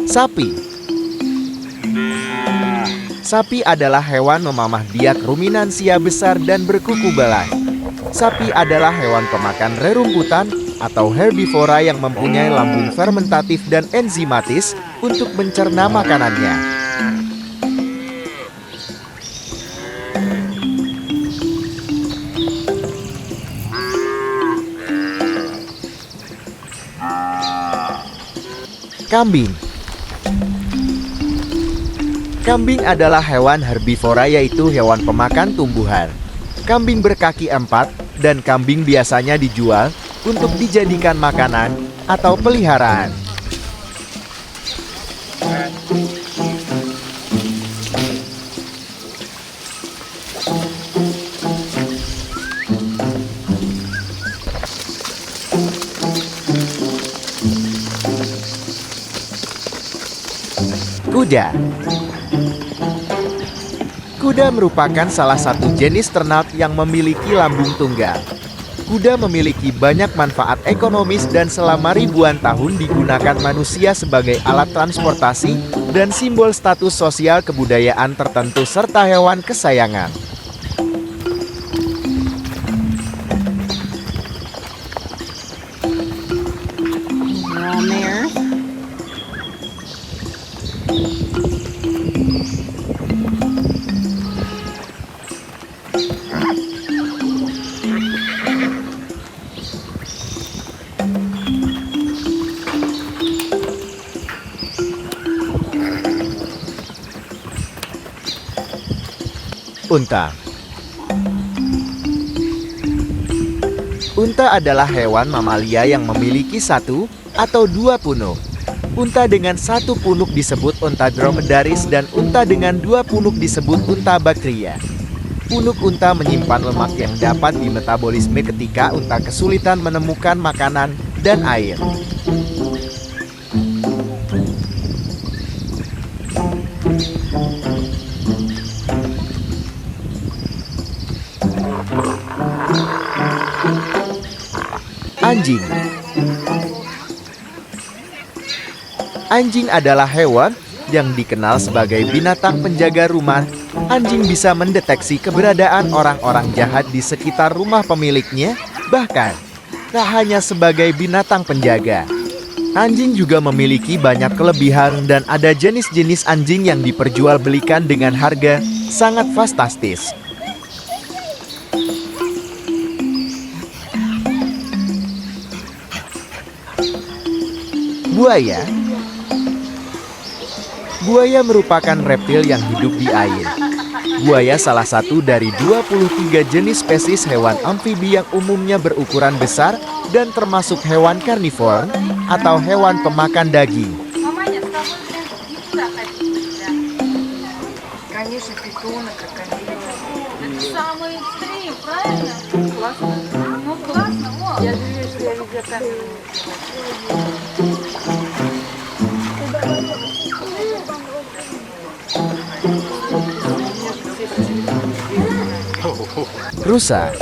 Sapi. Sapi adalah hewan memamah biak ruminansia besar dan berkuku belai. Sapi adalah hewan pemakan rerumputan atau herbivora yang mempunyai lambung fermentatif dan enzimatis untuk mencerna makanannya. Kambing. Kambing adalah hewan herbivora, yaitu hewan pemakan tumbuhan. Kambing berkaki 4 dan kambing biasanya dijual untuk dijadikan makanan atau peliharaan. Kuda. Kuda merupakan salah satu jenis ternak yang memiliki lambung tunggal. Kuda memiliki banyak manfaat ekonomis dan selama ribuan tahun digunakan manusia sebagai alat transportasi dan simbol status sosial kebudayaan tertentu serta hewan kesayangan. Unta. Unta adalah hewan mamalia yang memiliki 1 atau 2 punuk. Unta dengan 1 punuk disebut unta dromedaris dan unta dengan 2 punuk disebut unta bakria. Punuk unta menyimpan lemak yang dapat dimetabolisme ketika unta kesulitan menemukan makanan dan air. Anjing. Anjing adalah hewan yang dikenal sebagai binatang penjaga rumah. Anjing bisa mendeteksi keberadaan orang-orang jahat di sekitar rumah pemiliknya, bahkan tak hanya sebagai binatang penjaga. Anjing juga memiliki banyak kelebihan dan ada jenis-jenis anjing yang diperjualbelikan dengan harga sangat fantastis. Buaya. Buaya merupakan reptil yang hidup di air. Buaya salah satu dari 23 jenis spesies hewan amfibi yang umumnya berukuran besar dan termasuk hewan karnivor atau hewan pemakan daging. Rusa.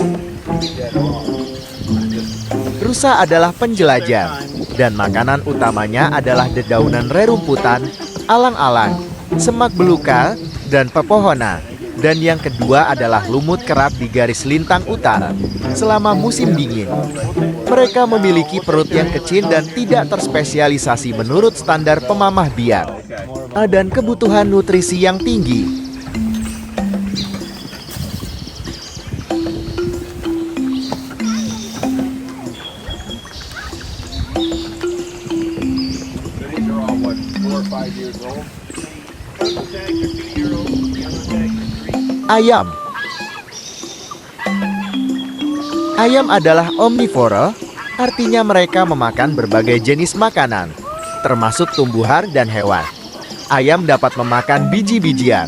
Rusa adalah penjelajah dan makanan utamanya adalah dedaunan rerumputan, alang-alang, semak belukar, dan pepohonan. Dan yang kedua adalah lumut kerap di garis lintang utara selama musim dingin. Mereka memiliki perut yang kecil dan tidak terspesialisasi menurut standar pemamah biak dan kebutuhan nutrisi yang tinggi. Ayam. Ayam adalah omnivora, artinya mereka memakan berbagai jenis makanan, termasuk tumbuhan dan hewan. Ayam dapat memakan biji-bijian,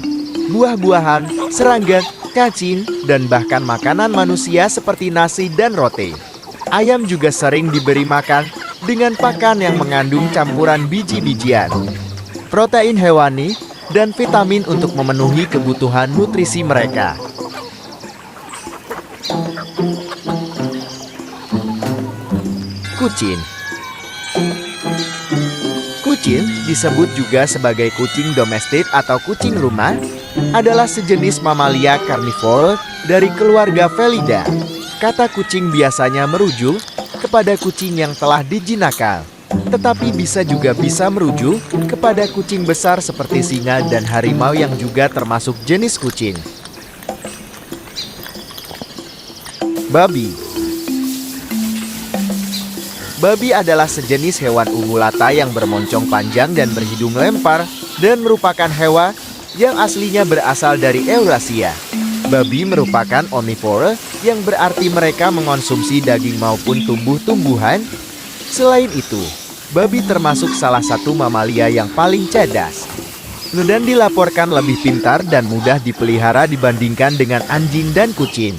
buah-buahan, serangga, cacing, dan bahkan makanan manusia seperti nasi dan roti. Ayam juga sering diberi makan dengan pakan yang mengandung campuran biji-bijian, protein hewani, dan vitamin untuk memenuhi kebutuhan nutrisi mereka. Kucing. Kucing, disebut juga sebagai kucing domestik atau kucing rumah, adalah sejenis mamalia karnivora dari keluarga Felidae. Kata kucing biasanya merujuk kepada kucing yang telah dijinakkan, tetapi bisa merujuk kepada kucing besar seperti singa dan harimau yang juga termasuk jenis kucing. Babi. Babi adalah sejenis hewan ungulata yang bermoncong panjang dan berhidung lempar dan merupakan hewan yang aslinya berasal dari Eurasia. Babi merupakan omnivora yang berarti mereka mengonsumsi daging maupun tumbuh-tumbuhan. Selain itu, babi termasuk salah satu mamalia yang paling cerdas dan dilaporkan lebih pintar dan mudah dipelihara dibandingkan dengan anjing dan kucing.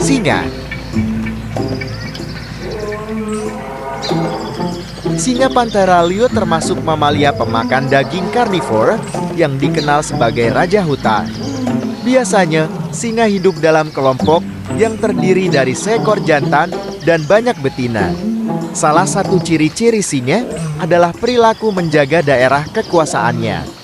Singa. Singa Panthera leo termasuk mamalia pemakan daging karnivora yang dikenal sebagai raja hutan. Biasanya, singa hidup dalam kelompok yang terdiri dari seekor jantan dan banyak betina. Salah satu ciri-ciri singa adalah perilaku menjaga daerah kekuasaannya.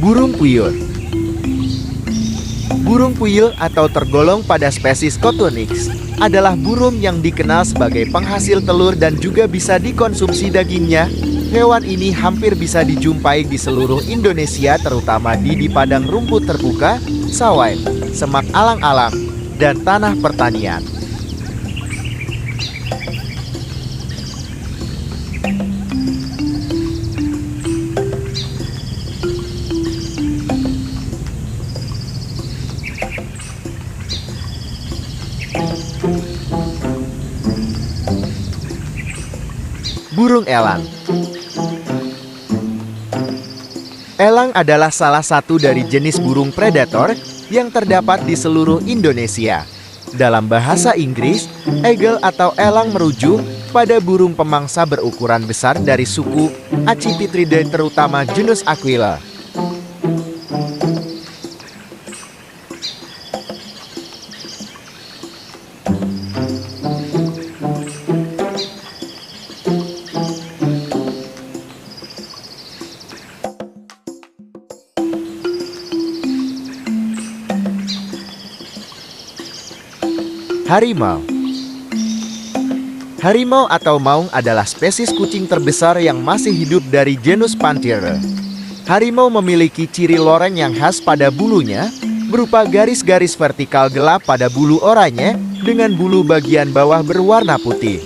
Burung puyuh. Burung puyuh atau tergolong pada spesies Cotonyx adalah burung yang dikenal sebagai penghasil telur dan juga bisa dikonsumsi dagingnya. Hewan ini hampir bisa dijumpai di seluruh Indonesia, terutama di padang rumput terbuka, sawah, semak alang-alang, dan tanah pertanian. Burung elang. Elang adalah salah satu dari jenis burung predator yang terdapat di seluruh Indonesia. Dalam bahasa Inggris, eagle atau elang merujuk pada burung pemangsa berukuran besar dari suku Accipitridae, terutama genus Aquila. Harimau. Harimau atau maung adalah spesies kucing terbesar yang masih hidup dari genus Panthera. Harimau memiliki ciri loreng yang khas pada bulunya, berupa garis-garis vertikal gelap pada bulu oranye dengan bulu bagian bawah berwarna putih.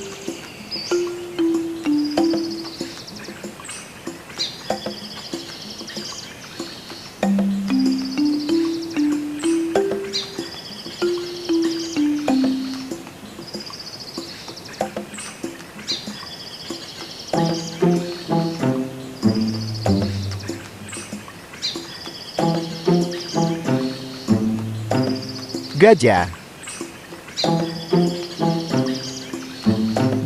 Gajah.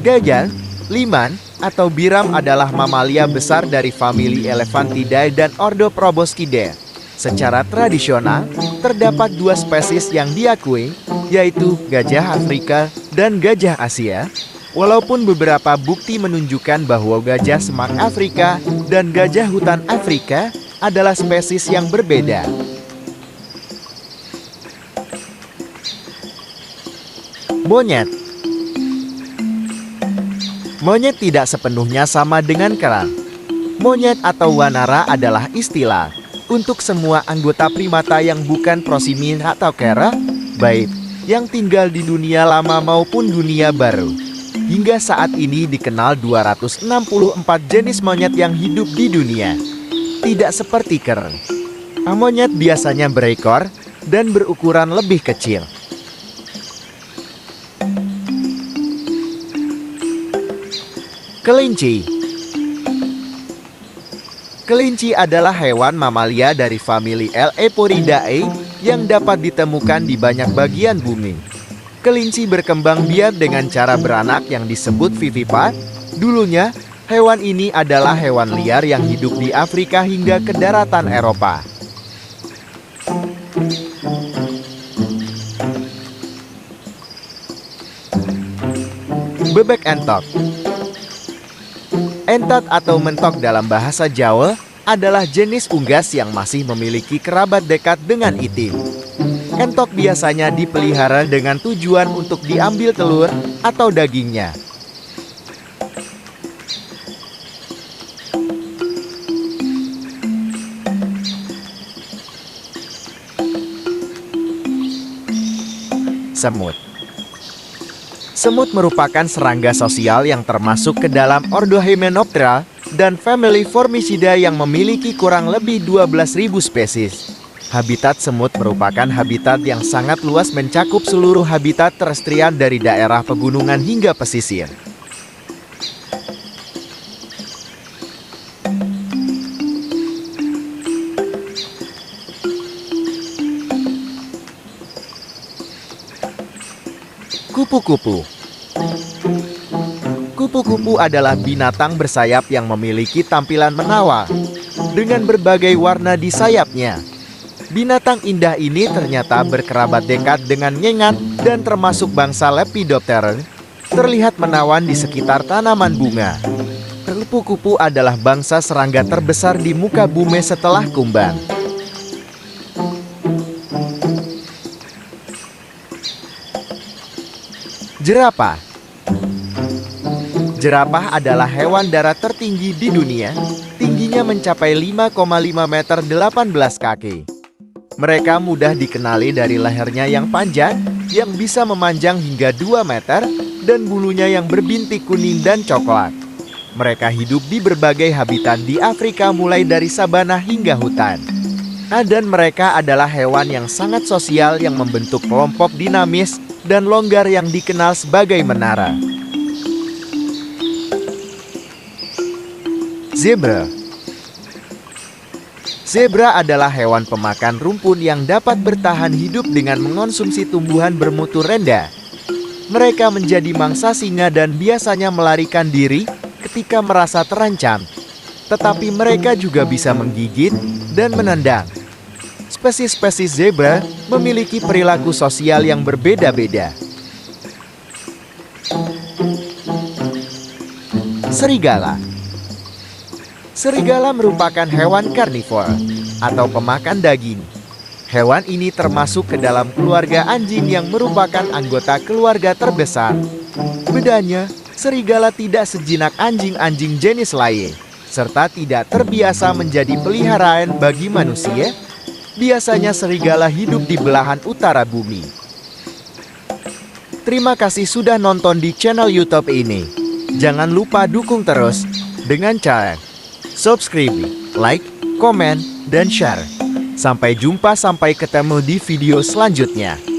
Gajah, liman, atau biram adalah mamalia besar dari famili Elephantidae dan ordo Proboscidae. Secara tradisional, terdapat dua spesies yang diakui, yaitu gajah Afrika dan gajah Asia. Walaupun beberapa bukti menunjukkan bahwa gajah semak Afrika dan gajah hutan Afrika adalah spesies yang berbeda. Monyet. Monyet tidak sepenuhnya sama dengan kerang. Monyet atau wanara adalah istilah untuk semua anggota primata yang bukan prosimin atau kera, baik yang tinggal di dunia lama maupun dunia baru. Hingga saat ini dikenal 264 jenis monyet yang hidup di dunia. Tidak seperti kera. Monyet biasanya berekor dan berukuran lebih kecil. Kelinci. Kelinci adalah hewan mamalia dari famili Leporidae yang dapat ditemukan di banyak bagian bumi. Kelinci berkembang biak dengan cara beranak yang disebut vivipar. Dulunya, hewan ini adalah hewan liar yang hidup di Afrika hingga ke daratan Eropa. Bebek entok. Entot atau mentok dalam bahasa Jawa adalah jenis unggas yang masih memiliki kerabat dekat dengan itik. Entok biasanya dipelihara dengan tujuan untuk diambil telur atau dagingnya. Semut. Semut merupakan serangga sosial yang termasuk ke dalam ordo Hymenoptera dan famili Formicida yang memiliki kurang lebih 12.000 spesies. Habitat semut merupakan habitat yang sangat luas mencakup seluruh habitat terestrian dari daerah pegunungan hingga pesisir. Kupu-kupu. Kupu-kupu adalah binatang bersayap yang memiliki tampilan menawan dengan berbagai warna di sayapnya. Binatang indah ini ternyata berkerabat dekat dengan ngengat dan termasuk bangsa Lepidoptera, terlihat menawan di sekitar tanaman bunga. Kupu-kupu adalah bangsa serangga terbesar di muka bumi setelah kumbang. Jerapah. Jerapah adalah hewan darat tertinggi di dunia. Tingginya mencapai 5,5 meter 18 kaki. Mereka mudah dikenali dari lehernya yang panjang, yang bisa memanjang hingga 2 meter, dan bulunya yang berbintik kuning dan coklat. Mereka hidup di berbagai habitat di Afrika mulai dari sabana hingga hutan. Dan mereka adalah hewan yang sangat sosial yang membentuk kelompok dinamis dan longgar yang dikenal sebagai menara. Zebra. Zebra adalah hewan pemakan rumpun yang dapat bertahan hidup dengan mengonsumsi tumbuhan bermutu rendah. Mereka menjadi mangsa singa dan biasanya melarikan diri ketika merasa terancam. Tetapi mereka juga bisa menggigit dan menendang. Spesies-spesies zebra memiliki perilaku sosial yang berbeda-beda. Serigala. Serigala merupakan hewan karnivor atau pemakan daging. Hewan ini termasuk ke dalam keluarga anjing yang merupakan anggota keluarga terbesar. Bedanya, serigala tidak sejinak anjing-anjing jenis lain, serta tidak terbiasa menjadi peliharaan bagi manusia. Biasanya serigala hidup di belahan utara bumi. Terima kasih sudah nonton di channel YouTube ini. Jangan lupa dukung terus dengan cara subscribe, like, komen, dan share. Sampai jumpa, sampai ketemu di video selanjutnya.